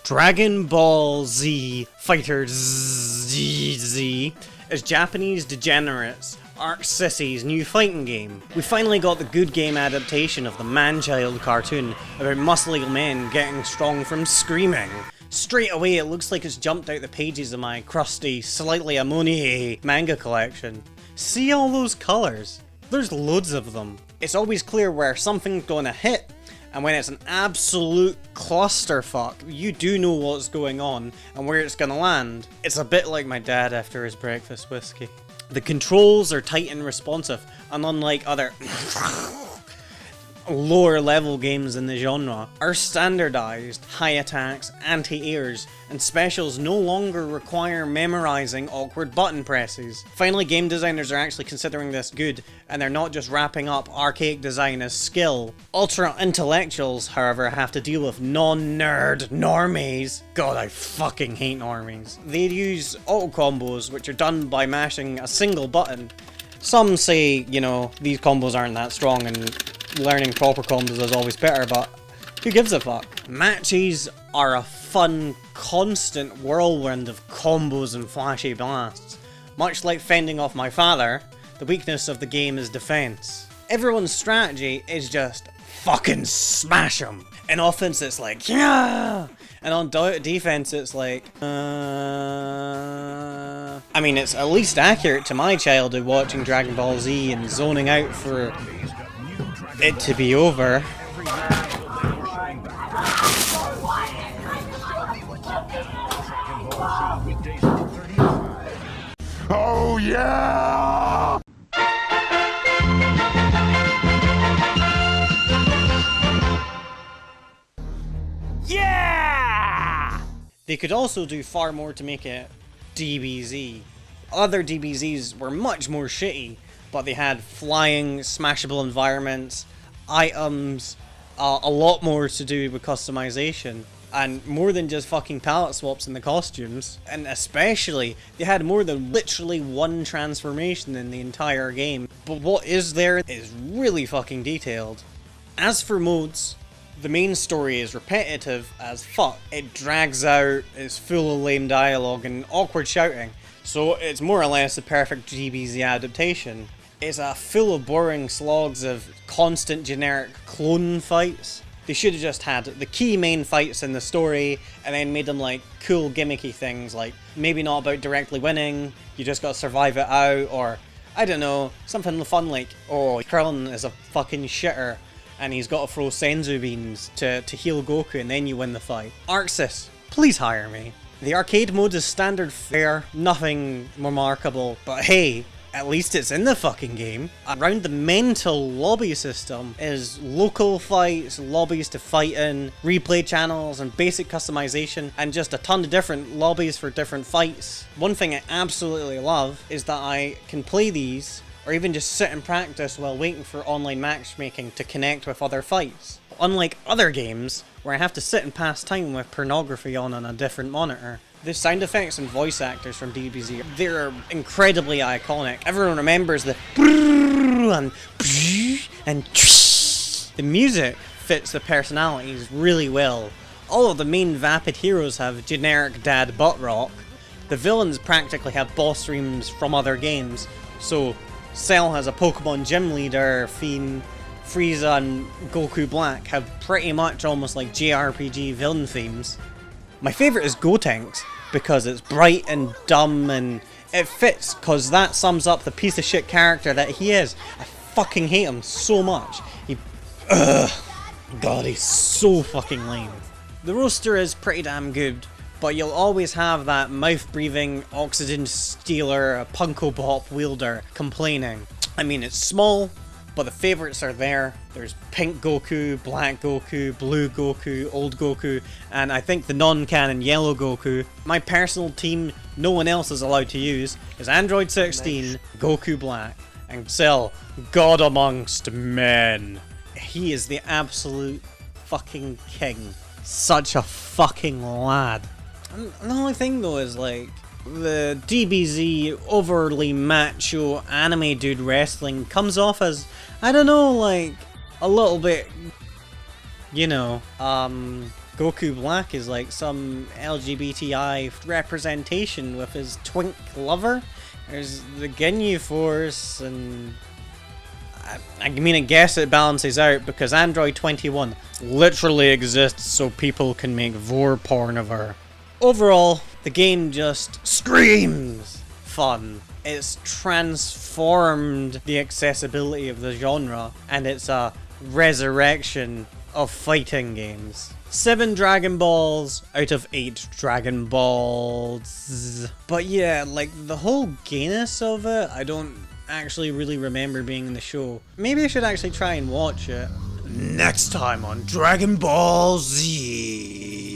Dragonball Z FighterZ is Japanese degenerates Arc Sissy's new fighting game. We finally got the good game adaptation of the man-child cartoon about muscly men getting strong from screaming. Straight away it looks like it's jumped out the pages of my crusty, slightly ammonia manga collection. See all those colours? There's loads of them. It's always clear where something's gonna hit, and when it's an absolute clusterfuck, you do know what's going on and where it's gonna land. It's a bit like my dad after his breakfast whiskey. The controls are tight and responsive, and unlike other lower level games in the genre, our standardized high attacks, anti-airs, and specials no longer require memorizing awkward button presses. Finally, game designers are actually considering this good, and they're not just wrapping up archaic design as skill. Ultra intellectuals, however, have to deal with non-nerd normies. God, I fucking hate normies. They use auto combos, which are done by mashing a single button. Some say, you know, these combos aren't that strong and learning proper combos is always better, but who gives a fuck? Matches are a fun, constant whirlwind of combos and flashy blasts. Much like fending off my father, the weakness of the game is defense. Everyone's strategy is just fucking smash them. In offense it's like, yeah! And on defense it's like, I mean, it's at least accurate to my childhood watching Dragon Ball Z and zoning out for it to be over. Oh yeah! Yeah! They could also do far more to make it DBZ. Other DBZs were much more shitty, but they had flying, smashable environments, items, a lot more to do with customization, and more than just fucking palette swaps in the costumes. And especially, they had more than literally one transformation in the entire game. But what is there is really fucking detailed. As for modes, the main story is repetitive as fuck. It drags out, is full of lame dialogue and awkward shouting, so it's more or less the perfect DBZ adaptation. It's full of boring slogs of constant generic clone fights. They should have just had the key main fights in the story and then made them like cool gimmicky things, like maybe not about directly winning, you just gotta survive it out, or I don't know, something fun like, oh, Krillin is a fucking shitter and he's got to throw Senzu beans to heal Goku and then you win the fight. Arxis, please hire me. The arcade mode is standard fare, nothing remarkable, but hey, at least it's in the fucking game. Around the mental lobby system is local fights, lobbies to fight in, replay channels and basic customization, and just a ton of different lobbies for different fights. One thing I absolutely love is that I can play these, or even just sit and practice while waiting for online matchmaking to connect with other fights. Unlike other games, where I have to sit and pass time with pornography on a different monitor, the sound effects and voice actors from DBZ, they're incredibly iconic. Everyone remembers the and the music fits the personalities really well. All of the main vapid heroes have generic dad butt rock. The villains practically have boss themes from other games, so Cell has a Pokemon gym leader theme, Frieza and Goku Black have pretty much almost like JRPG villain themes. My favourite is Gotenks, because it's bright and dumb and it fits, cause that sums up the piece of shit character that he is. I fucking hate him so much. God, he's so fucking lame. The roster is pretty damn good, but you'll always have that mouth-breathing, oxygen stealer, Punko Bop wielder complaining. I mean, it's small, but the favourites are there. There's Pink Goku, Black Goku, Blue Goku, Old Goku, and I think the non-canon Yellow Goku. My personal team, no one else is allowed to use, is Android 16, Goku Black, and Cell, God amongst men. He is the absolute fucking king. Such a fucking lad. And the only thing though is like, the DBZ overly macho anime dude wrestling comes off as, I don't know, like a little bit, you know, Goku Black is like some LGBTI representation with his twink lover. There's the Ginyu Force, and I mean, I guess it balances out because Android 21 literally exists so people can make vor porn of her. Overall, the game just screams fun. It's transformed the accessibility of the genre, and it's a resurrection of fighting games. 7 Dragon Balls out of 8 Dragon Balls. But yeah, like the whole gayness of it, I don't actually really remember being in the show. Maybe I should actually try and watch it. Next time on Dragon Ball Z.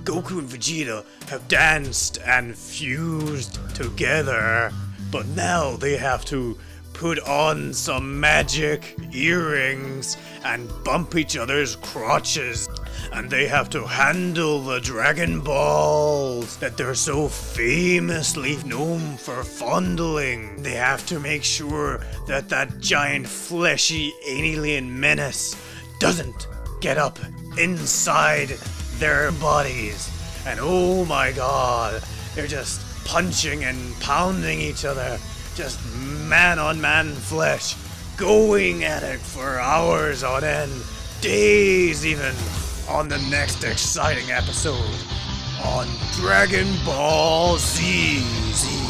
Goku and Vegeta have danced and fused together, but now they have to put on some magic earrings and bump each other's crotches, and they have to handle the Dragon Balls that they're so famously known for fondling. They have to make sure that that giant fleshy alien menace doesn't get up inside their bodies. And oh my god, they're just punching and pounding each other, just man on man flesh, going at it for hours on end, days even, on the next exciting episode on Dragon Ball Z.